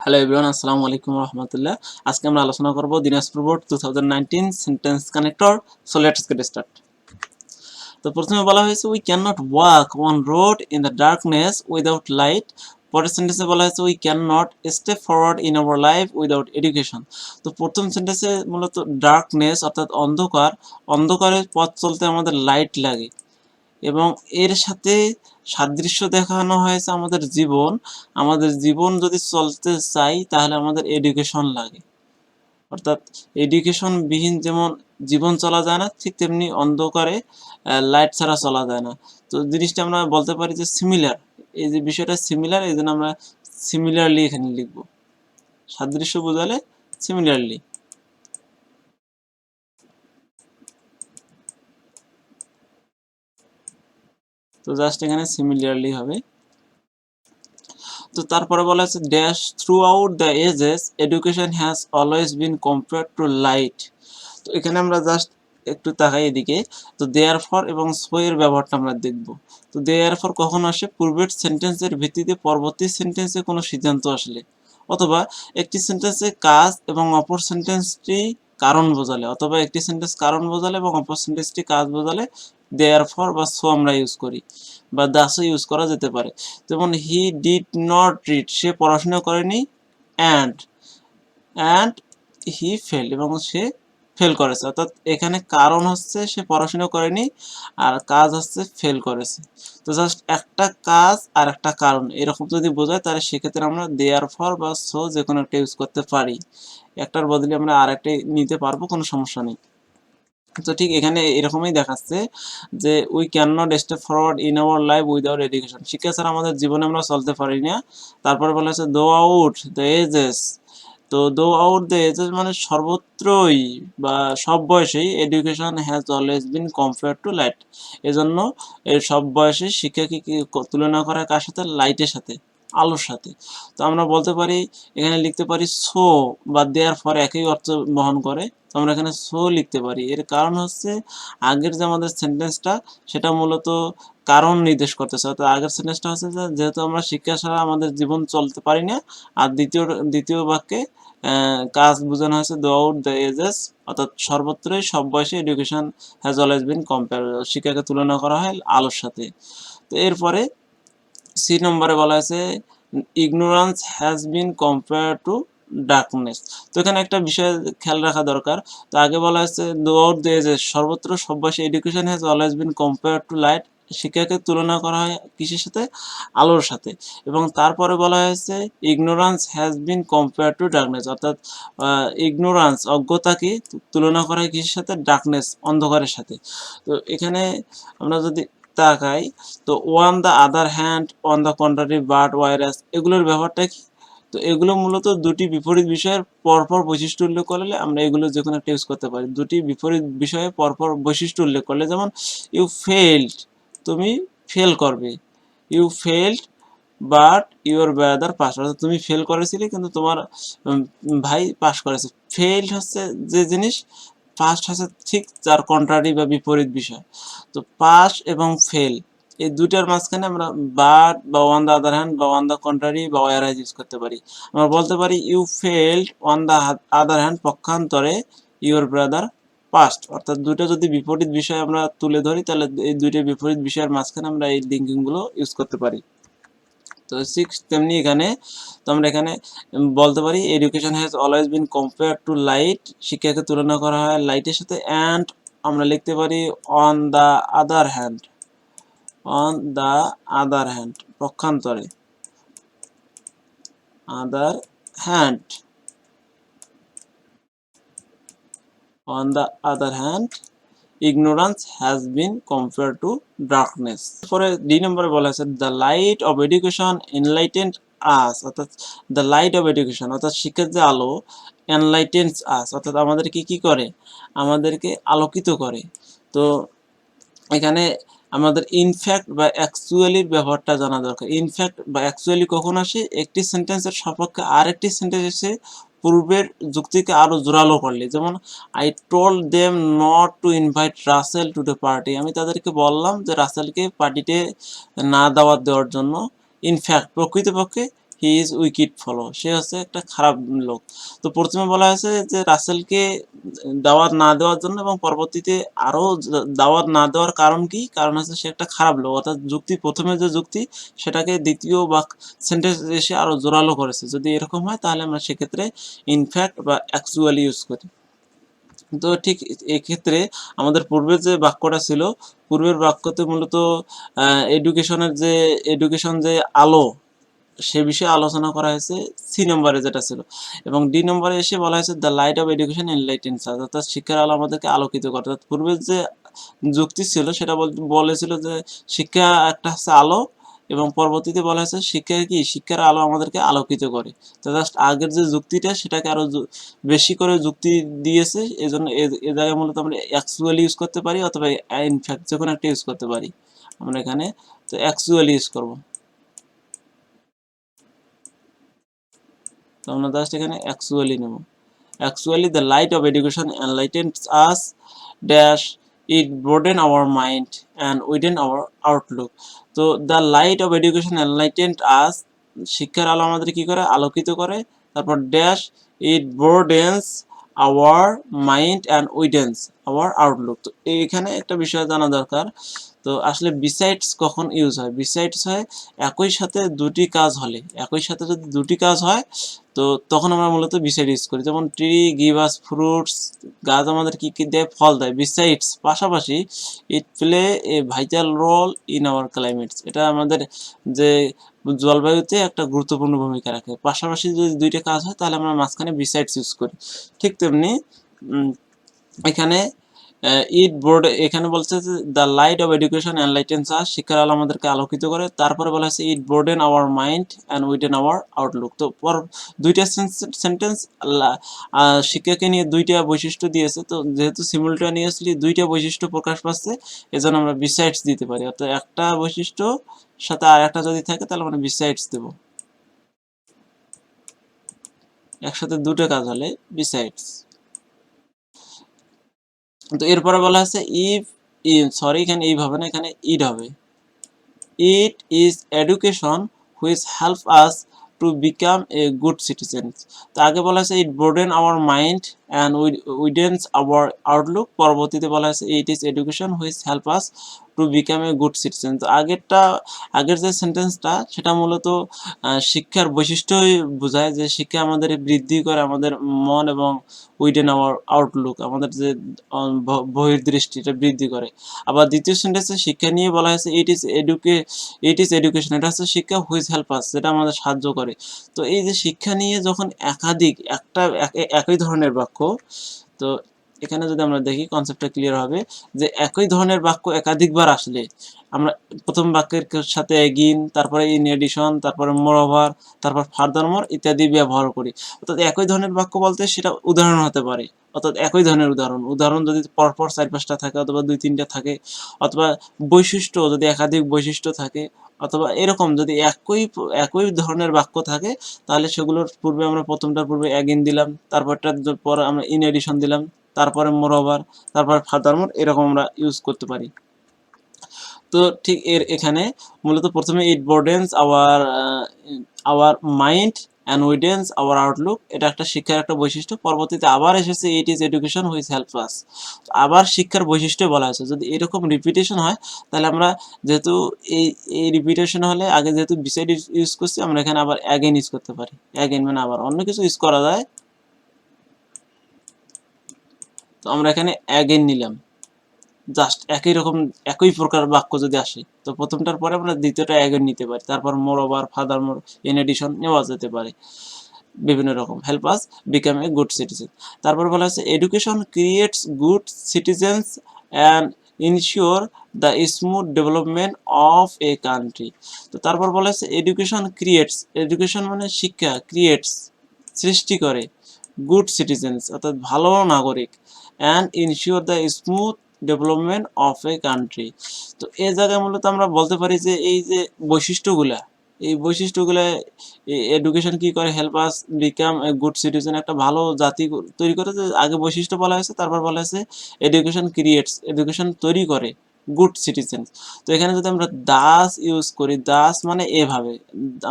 Hello everyone, আসসালামু আলাইকুম রহমতুল্লাহ। আজকে আমরা আলোচনা করব Dinajpur board 2019 sentence connector. So let's get start. তো প্রথমে বলা হয়েছে we can not walk on road in the darkness without light. পরের সেন্টেন্সে বলা হয়েছে we can not step forward in our life without education. তো প্রথম সেন্টেন্সে মূলত ডার্কনেস অর্থাৎ অন্ধকার, অন্ধকারে পথ চলতে আমাদের লাইট লাগে এবং এর সাথে সাদৃশ্য দেখানো হয়েছে আমাদের জীবন যদি চলতে চাই তাহলে আমাদের এডুকেশন লাগে। অর্থাৎ এডুকেশন বিহীন যেমন জীবন চলা যায় না, ঠিক তেমনি অন্ধকারে লাইট ছাড়া চলা যায় না। তো জিনিসটা আমরা বলতে পারি যে সিমিলার, এই যে বিষয়টা সিমিলার, এই জন্য আমরা সিমিলারলি এখানে লিখব। সাদৃশ্য বোঝালে সিমিলারলি। তো জাস্ট এখানে সিমিলারলি হবে। তো তারপরে বলা আছে dash throughout the ages education has always been compared to light. তো এখানে আমরা জাস্ট একটু তাকাই এদিকে। তো দেয়ার ফর এবং সো এর ব্যবহারটা আমরা দেখব। তো দেয়ার ফর কখন আসে? পূর্বের সেন্টেন্সের ভিত্তিতে পরবর্তী সেন্টেন্সে কোনো সিদ্ধান্ত আসলে, অথবা একটি সেন্টেন্সে কাজ এবং অপর সেন্টেন্সটি কারণ বোঝালে, অথবা একটি সেন্টেন্স কারণ বোঝালে এবং অপর সেন্টেন্সটি কাজ বোঝালে দেয়ার ফর বা সো আমরা ইউজ করি, বা দাসও ইউজ করা যেতে পারে। যেমন হি ডিড নট রিড, সে পড়াশোনা করেনি, অ্যান্ড অ্যান্ড হি ফেল, এবং সে ফেল করেছে। অর্থাৎ এখানে কারণ হচ্ছে সে পড়াশোনা করেনি, আর কাজ হচ্ছে ফেল করেছে। তো জাস্ট একটা কাজ আর একটা কারণ এরকম যদি বোঝায় তাহলে সেক্ষেত্রে আমরা দেয়ার ফর বা সো যে কোনো একটা ইউজ করতে পারি। একটার বদলে আমরা আর একটা নিতে পারবো, কোনো সমস্যা নেই। তো ঠিক এখানে এরকমই দেখাচ্ছে যে we can not step forward in our life without education. শিক্ষা ছাড়া আমাদের জীবনে আমরা চলতে পারি না। তারপরে বলা হচ্ছে দো আউট দ্য এজেস। তো দো আউট দ্য এজেস মানে সর্বত্রই বা সব বয়সেই education has always been compared to light. এজন্য এই সব বয়সে শিক্ষাকে কি তুলনা করা কার সাথে? লাইটের সাথে, আলোর সাথে। তো আমরা বলতে পারি, এখানে লিখতে পারি সো বা দেয়ার ফর একই অর্থ বহন করে। তো আমরা এখানে সো লিখতে পারি। এর কারণ হচ্ছে আগের যে আমাদের সেন্টেন্সটা সেটা মূলত কারণ নির্দেশ করতেছে। অর্থাৎ আগের সেন্টেন্সটা হচ্ছে যে যেহেতু আমরা শিক্ষা ছাড়া আমাদের জীবন চলতে পারি না। আর দ্বিতীয় বাক্যে কাজ বোঝানো হয়েছে দো আউট দ্য এজেস, অর্থাৎ সর্বত্রই সব বয়সে education has always bin compare, শিক্ষাকে তুলনা করা হয় আলোর সাথে। তো এরপরে সি নম্বরে বলা হয়েছে ignorance has been compare to darkness. তো এখানে একটা বিষয় খেয়াল রাখা দরকার। তো আগে বলা হয়েছে থ্রুআউট দ্য এজেস, সর্বত্র সব বয়সে education has always bin compare two light, শিক্ষাকে তুলনা করা হয় কিসের সাথে? আলোর সাথে। এবং তারপরে বলা হয়েছে ignorance has been compare to darkness, অর্থাৎ ইগনোরান্স অজ্ঞতাকে তুলনা করা হয় কিসের সাথে? ডার্কনেস অন্ধকারের সাথে। তো এখানে আমরা যদি তাকাই, তো on the other hand, on the contrary, but, whereas, এগুলোর ব্যাপারটা কি? তো এগুলো মূলত দুটি বিপরীত বিষয়ের পরপর বৈশিষ্ট্য উল্লেখ করলে আমরা এগুলো যে কোনো একটা ইউজ করতে পারি। দুটি বিপরীত বিষয়ে পরপর বৈশিষ্ট্য উল্লেখ করলে, যেমন ইউ ফেইল্ড, তুমি ফেল করবে, you failed but your brother pass, অর্থাৎ তুমি ফেল করেছিলে কিন্তু তোমার ভাই পাস করেছে। ফেইল্ড হচ্ছে যে জিনিস, ফার্স্ট হচ্ছে ঠিক যার কন্ট্রারি বা বিপরীত বিষয়। তো পাস এবং ফেল এই দুইটার মাঝখানে আমরা বাট বা অন দ্য আদার হ্যান্ড বা অন দ্য কন্ট্রারি বা ওয়ারাইজ ইউজ করতে পারি। আমরা বলতে পারি you failed on the other hand, পক্ষান্তরে ইউর ব্রাদার পাস্ট। অর্থাৎ দুটো যদি বিপরীত বিষয় আমরা তুলে ধরি তাহলে এই দুইটা বিপরীত বিষয়ের মাঝখানে আমরা এই লিঙ্কিংগুলো ইউজ করতে পারি। তো সিক্স তেমনি এখানে, তো আমরা এখানে বলতে পারি education has always bin compare two light, শিক্ষাকে তুলনা করা হয় লাইটের সাথে। অ্যান্ড আমরা লিখতে পারি on the other hand, on the other hand পক্ষান্তরে, other hand, on the other hand ignorance has been compared to darkness। পরে ডি নম্বরে বলা আছে the light of education enlightened us, অর্থাৎ দ্য লাইট অফ এডুকেশন অর্থাৎ শিক্ষার যে আলো, এনলাইটেন্স আস অর্থাৎ আমাদেরকে কি করে? আমাদেরকে আলোকিত করে। তো এখানে আমাদের ইনফ্যাক্ট বা অ্যাকচুয়ালির ব্যবহারটা জানা দরকার। ইনফ্যাক্ট বা অ্যাকচুয়ালি কখন আসে? একটি সেন্টেন্সের সপক্ষে আরেকটি সেন্টেন্স এসে পূর্বের যুক্তিকে আরো জোরালো করলে, যেমন I told them not to invite Russell to the party, আমি তাদেরকে বললাম যে রাসেলকে পার্টিতে না দাওয়াত দেওয়ার জন্য। ইনফ্যাক্ট প্রকৃতপক্ষে হি ইজ উইকিড ফলো, সে হচ্ছে একটা খারাপ লোক। তো প্রথমে বলা হয়েছে যে রাসেলকে দাওয়াত না দেওয়ার জন্য, এবং পরবর্তীতে আরও দাওয়াত না দেওয়ার কারণ কি? কারণ হচ্ছে সে একটা খারাপ লোক। অর্থাৎ যুক্তি, প্রথমে যে যুক্তি সেটাকে দ্বিতীয় বা সেন্টেন্স এসে আরও জোরালো করেছে। যদি এরকম হয় তাহলে আমরা সেক্ষেত্রে ইনফ্যাক্ট বা অ্যাকচুয়ালি ইউজ করি। তো ঠিক এক্ষেত্রে আমাদের পূর্বের যে বাক্যটা ছিল, পূর্বের বাক্যতে মূলত এডুকেশন যে আলো, সে বিষয়ে আলোচনা করা হয়েছে সি নম্বরে যেটা ছিল, এবং ডি নম্বরে এসে বলা হয়েছে the light of education enlightens আস, অর্থাৎ শিক্ষার আলো আমাদেরকে আলোকিত করে। অর্থাৎ পূর্বের যে যুক্তি ছিল সেটা বলেছিল যে শিক্ষা একটা হচ্ছে আলো, এবং পরবর্তীতে বলা হয়েছে শিক্ষা কি? শিক্ষার আলো আমাদেরকে আলোকিত করে। তো জাস্ট আগের যে যুক্তিটা সেটাকে আরো বেশি করে যুক্তি দিয়েছে, এজন্য এ জায়গায় মূলত আমরা অ্যাকচুয়ালি ইউজ করতে পারি অথবা ইনফ্যাক্ট যে কোনো একটা ইউজ করতে পারি। আমরা এখানে তো অ্যাকচুয়ালি ইউজ করব। তো আমরা জাস্ট এখানে অ্যাকচুয়ালি নেব। Actually, the light of education enlightens us, dash, it broaden our mind and widen our outlook. তো the light of education enlightened us, শিক্ষার আলো আমাদের কি করে? আলোকিত করে। তারপর dash, it broadens our mind and widens our outlook। তো এইখানে একটা বিষয় জানা দরকার। তো আসলে বিসাইডস কখন ইউজ হয়? বিসাইডস হয় একই সাথে দুটি কাজ হলে। একই সাথে যদি দুটি কাজ হয় তো তখন আমরা মূলত বিসাইড ইউজ করি। যেমন ট্রি গিভ আস ফ্রুটস, গাছ আমাদের কি কি দেয়? ফল দেয়। বিসাইডস পাশাপাশি it play a vital role in our climates, এটা আমাদের যে জলবায়ুতে একটা গুরুত্বপূর্ণ ভূমিকা রাখে। পাশাপাশি যদি দুইটা কাজ হয় তাহলে আমরা মাঝখানে বিসাইডস ইউজ করি। ঠিক তেমনি এখানে ইট বোর্ড, এখানে বলছে যে the light of education enlightens us, শিক্ষার আলো আমাদেরকে আলোকিত করে। তারপরে বলা হয়েছে it broaden our mind and widen our outlook. তো দুইটা সেন্টেন্স শিক্ষাকে নিয়ে দুইটা বৈশিষ্ট্য দিয়েছে। তো যেহেতু সিমুলটেনিয়াসলি দুইটা বৈশিষ্ট্য প্রকাশ পাচ্ছে, এজন্য আমরা বিসাইডস দিতে পারি। অর্থাৎ একটা বৈশিষ্ট্য সাথে আর একটা যদি থাকে তাহলে আমরা বিসাইডস দেব। একসাথে দুটো কাজ হলে বিসাইডস। তো এরপরে বলা আছে ইফ, সরি এখানে ইফ হবে না, এখানে ইড হবে। It is education which help us to become a good citizens. তো আগে বলা আছে it broaden our mind and widens our outlook, পরবর্তীতে বলা আছে it is education which help us to become a good citizen. তো আগের যে সেন্টেন্সটা সেটা মূলত শিক্ষার বৈশিষ্ট্যই বোঝায়, যে শিক্ষা আমাদের বৃদ্ধি করে আমাদের মন, এবং উইডেন আওয়ার আউটলুক আমাদের যে বহির্দৃষ্টি এটা বৃদ্ধি করে। আবার দ্বিতীয় সেন্টেন্সে শিক্ষা নিয়ে বলা হয়েছে ইট ইজ এডুকেশন, এটা হচ্ছে শিক্ষা হুইচ হেল্প আস, যেটা আমাদের সাহায্য করে। তো এই যে শিক্ষা নিয়ে যখন একই ধরনের বাক্য, তো এখানে যদি আমরা দেখি কনসেপ্টটা ক্লিয়ার হবে, যে একই ধরনের বাক্য একাধিকবার আসলে আমরা প্রথম বাক্যের সাথে এগিন, তারপরে ইন এডিশন, তারপরে মোরওভার, তারপর ফার্দারমোর ইত্যাদি ব্যবহার করি। অর্থাৎ একই ধরনের বাক্য বলতে সেটা উদাহরণ হতে পারে, অর্থাৎ একই ধরনের উদাহরণ যদি পরপর 4-5টা থাকে অথবা 2-3টা থাকে, অথবা বৈশিষ্ট্য যদি একাধিক বৈশিষ্ট্য থাকে, অথবা এরকম যদি একই ধরনের বাক্য থাকে, তাহলে সেগুলোর পূর্বে আমরা প্রথমটার পূর্বে অ্যাগেন দিলাম, তারপরটার পরে আমরা ইন এডিশন দিলাম, তারপরে মোরওভার, তারপর ফার্দারমোর, এরকম আমরা ইউজ করতে পারি। তো ঠিক এখানে মূলত প্রথমে it broadens our mind and widens our outlook, এটা একটা শিক্ষার একটা বৈশিষ্ট্য। পরবর্তীতে আবার এসেছে it is education which help us, আবার শিক্ষার বৈশিষ্ট্য বলা হয়েছে। যদি এরকম রিপিটেশন হয় তাহলে আমরা যেহেতু এই রিপিটেশন হলে আগে যেহেতু বিসাইড ইউজ করছি, আমরা এখানে আবার অ্যাগেন ইউজ করতে পারি। অ্যাগেন মানে আবার অন্য কিছু ইউজ করা যায়। তো আমরা এখানে অ্যাগেন নিলাম, জাস্ট একই প্রকার বাক্য যদি আসে তো প্রথমটার পরে আমরা দ্বিতীয়টা অ্যাগেন নিতে পারি। তারপর moreover, furthermore, in addition নেওয়া যেতে পারে বিভিন্ন রকম। Help us become a good citizen. তারপর বলা হচ্ছে education creates good citizens and ensure the smooth development of a country. তো তারপর বলা হচ্ছে এডুকেশন মানে শিক্ষা, ক্রিয়েটস সৃষ্টি করে, গুড সিটিজেন্স অর্থাৎ ভালো নাগরিক, and ensure the smooth development of a country. তো এই জায়গায় মূলত আমরা বলতে পারি যে এই যে বৈশিষ্ট্যগুলা এডুকেশন কি করে? Help us become a good citizen, একটা ভালো জাতি তৈরি করে। যে আগে বৈশিষ্ট্য বলা হয়েছে, তারপর বলা হয়েছে এডুকেশন তৈরি করে গুড সিটিজেন্স। তো এখানে যদি আমরা দাস ইউজ করি, দাস মানে এভাবে,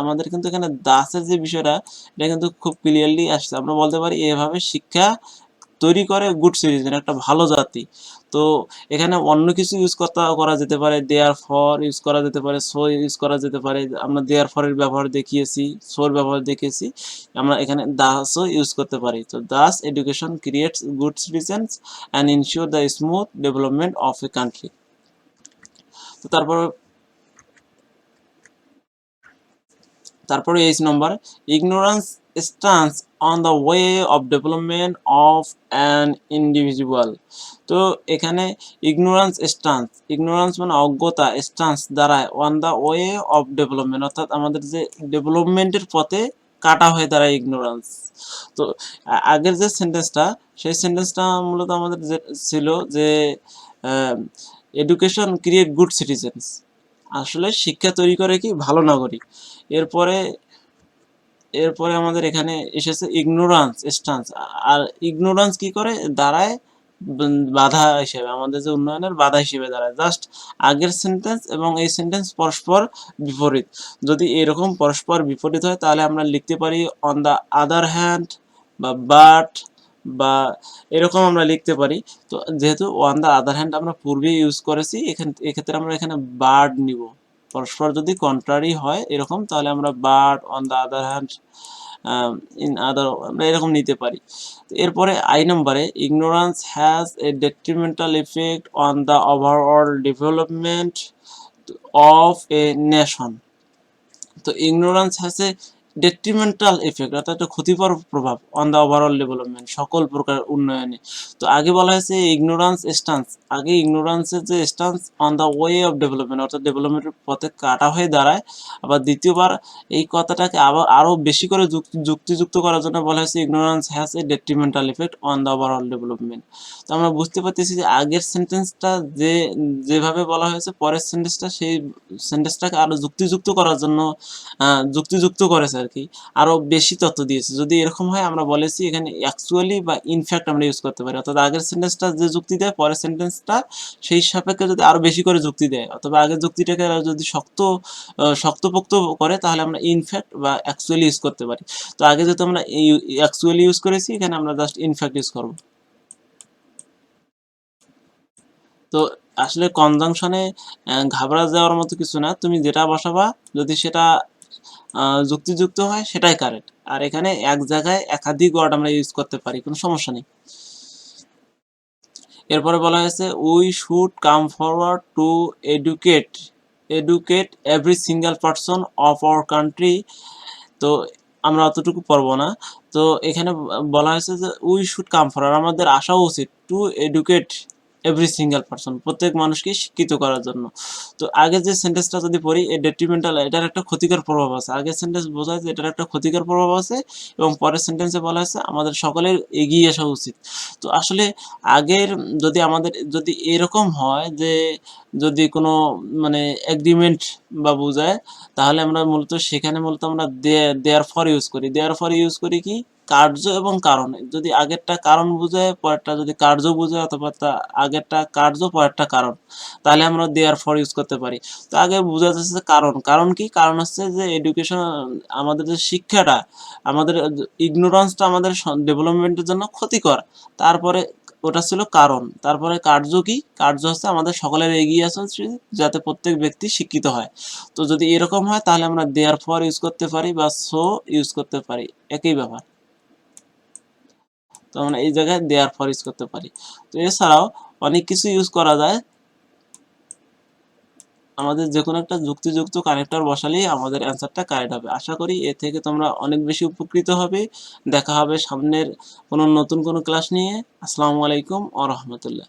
আমাদের কিন্তু এখানে দাসের যে বিষয়টা এটা কিন্তু খুব ক্লিয়ারলি আসছে। আমরা বলতে পারি এভাবে শিক্ষা তৈরি করে গুড সিটিজেন, একটা ভালো জাতি। তো এখানে অন্য কিছু ইউজ করা যেতে পারে, দেয়ার ফর ইউজ করা যেতে পারে, সো ইউজ করা যেতে পারে। আমরা দেয়ার ফরের ব্যবহার দেখিয়েছি, সোর ব্যবহার দেখেছি, আমরা এখানে দাসও ইউজ করতে পারি। তো thus education creates good citizens and ensure the smooth development of a country. তো তারপরে 8 নম্বর, ignorance stands on the way of development of an individual. তো এখানে ইগনোরেন্স মানে অজ্ঞতা, স্ট্যান্স দাঁড়ায় on the way of development, অর্থাৎ আমাদের যে ডেভেলপমেন্টের পথে কাটা হয়ে দাঁড়ায় ইগনোরেন্স। তো আগের যে সেন্টেন্সটা, সেই সেন্টেন্সটা মূলত আমাদের যে ছিল যে এডুকেশন ক্রিয়েট গুড সিটিজেন্স, আসলে শিক্ষা তৈরি করে কি ভালো নাগরিক। এরপরে এরপরে আমাদের এখানে এসেছে ইগনোরান্স স্টান্স। আর ইগনোরান্স কি করে দাঁড়ায়, বাধা হিসেবে, আমাদের যে উন্নয়নের বাধা হিসেবে দাঁড়ায়। জাস্ট আগের সেন্টেন্স এবং এই সেন্টেন্স পরস্পর বিপরীত। যদি এরকম পরস্পর বিপরীত হয় তাহলে আমরা লিখতে পারি অন দ্য আদার হ্যান্ড বা বাট, বা এরকম আমরা লিখতে পারি। তো যেহেতু অন দ্য আদার হ্যান্ড আমরা পূর্বে ইউজ করেছি, এক্ষেত্রে আমরা এখানে বাট নিব। পরস্পর যদি কন্ট্রারি হয় এরকম, তাহলে আমরা but, on the other hand, in other, আমরা এরকম নিতে পারি। এরপরে আই নম্বরে, ignorance has a detrimental effect on the overall development of a nation. তো ignorance has a detrimental effect, অর্থাৎ একটা ক্ষতিকর প্রভাব অন দ্য ওভারঅল ডেভেলপমেন্ট, সকল প্রকার উন্নয়নে। তো আগে বলা হয়েছে ইগনোরেন্স স্টান্স, আগে ইগনোরেন্সের যে stance on the way of development, অর্থাৎ ডেভেলপমেন্টের পথে কাটা হয়ে দাঁড়ায়। আবার দ্বিতীয়বার এই কথাটাকে আবার আরও বেশি করে যুক্তিযুক্ত করার জন্য বলা হয়েছে ignorance has a detrimental effect on the overall development. তো আমরা বুঝতে পারতেছি যে আগের সেন্টেন্সটা যেভাবে বলা হয়েছে, পরের সেন্টেন্সটা সেই সেন্টেন্সটাকে আরও যুক্তিযুক্ত করার জন্য যুক্তিযুক্ত করেছে আর কি, আরো বেশি তথ্য দিয়েছে। যদি এরকম হয় আমরা বলেছি এখানে অ্যাকচুয়ালি বা ইনফ্যাক্ট আমরা ইউজ করতে পারি, অর্থাৎ আগের সেন্টেন্সটা যে যুক্তি দেয় পরের সেন্টেন্সটা সেই সাপেক্ষে যদি আরো বেশি করে যুক্তি দেয়, অথবা আগের যুক্তিটাকে যদি শক্তপোক্ত করে, তাহলে আমরা ইনফ্যাক্ট বা অ্যাকচুয়ালি ইউজ করতে পারি। তো আগে যেহেতু আমরা অ্যাকচুয়ালি ইউজ করেছি, এখানে আমরা জাস্ট ইনফ্যাক্ট ইউজ করব। তো আসলে কনজাংশনে ঘাবড়া যাওয়ার মতো কিছু না, তুমি যেটা বসাবা যদি সেটা যুক্তিযুক্ত হয় সেটাই কারেক্ট। আর এখানে এক জায়গায় একাধিক ওয়ার্ড আমরা ইউজ করতে পারি, কোনো সমস্যা নেই। এরপরে বলা হয়েছে we should come forward to educate educate every single person of our country. তো আমরা অতটুকু পড়বো না। তো এখানে বলা হয়েছে যে উই শুড কাম ফরওয়ার্ড, আমাদের আসা উচিত, two educate every single person, প্রত্যেক মানুষকে শিক্ষিত করার জন্য। তো আগের যে সেন্টেন্সটা যদি পড়ি, এ ডেট্রিমেন্টাল, এটার একটা ক্ষতিকর প্রভাব আছে। আগের সেন্টেন্স বোঝায় যে এটার একটা ক্ষতিকর প্রভাব আছে, এবং পরের সেন্টেন্সে বলা হয়েছে আমাদের সকলের এগিয়ে আসা উচিত। তো আসলে আগের, যদি এরকম হয় যে যদি কোনো মানে এগ্রিমেন্ট বা বোঝায়, তাহলে আমরা সেখানে মূলত আমরা দেয়ার ফর ইউজ করি। দেয়ার ফর ইউজ করি কি, কার্য এবং কারণ। যদি আগেরটা কারণ বোঝায়, পরেরটা যদি কার্য বোঝায়, অথবা আগেরটা কার্য পরেরটা কারণ, তাহলে আমরা দেয়ার ফর ইউজ করতে পারি। তো আগে বোঝা যাচ্ছে কারণ, কারণ কি, কারণ হচ্ছে যে এডুকেশন, আমাদের যে শিক্ষাটা, আমাদের ইগনোরেন্সটা আমাদের ডেভেলপমেন্টের জন্য ক্ষতিকর। তারপরে ওটা ছিল কারণ, তারপরে কার্য কি, কার্য হচ্ছে আমাদের সকলের এগিয়ে আসা উচিত যাতে প্রত্যেক ব্যক্তি শিক্ষিত হয়। তো যদি এরকম হয় তাহলে আমরা দেয়ার ফর ইউজ করতে পারি বা সো ইউজ করতে পারি, একই ব্যাপার। তো আমরা এই জায়গায় দেয়ার ফর ইউজ করতে পারি। তো এছাড়াও অনেক কিছু ইউজ করা যায়, আমাদের যে কোনো একটা যুক্তিযুক্ত কানেক্টর বসালেই আমাদের অ্যান্সারটা কারেক্ট হবে। আশা করি এ থেকে তোমরা অনেক বেশি উপকৃত হবে। দেখা হবে সামনের কোনো নতুন কোনো ক্লাস নিয়ে। আসসালামু আলাইকুম ওয়া রাহমাতুল্লাহ।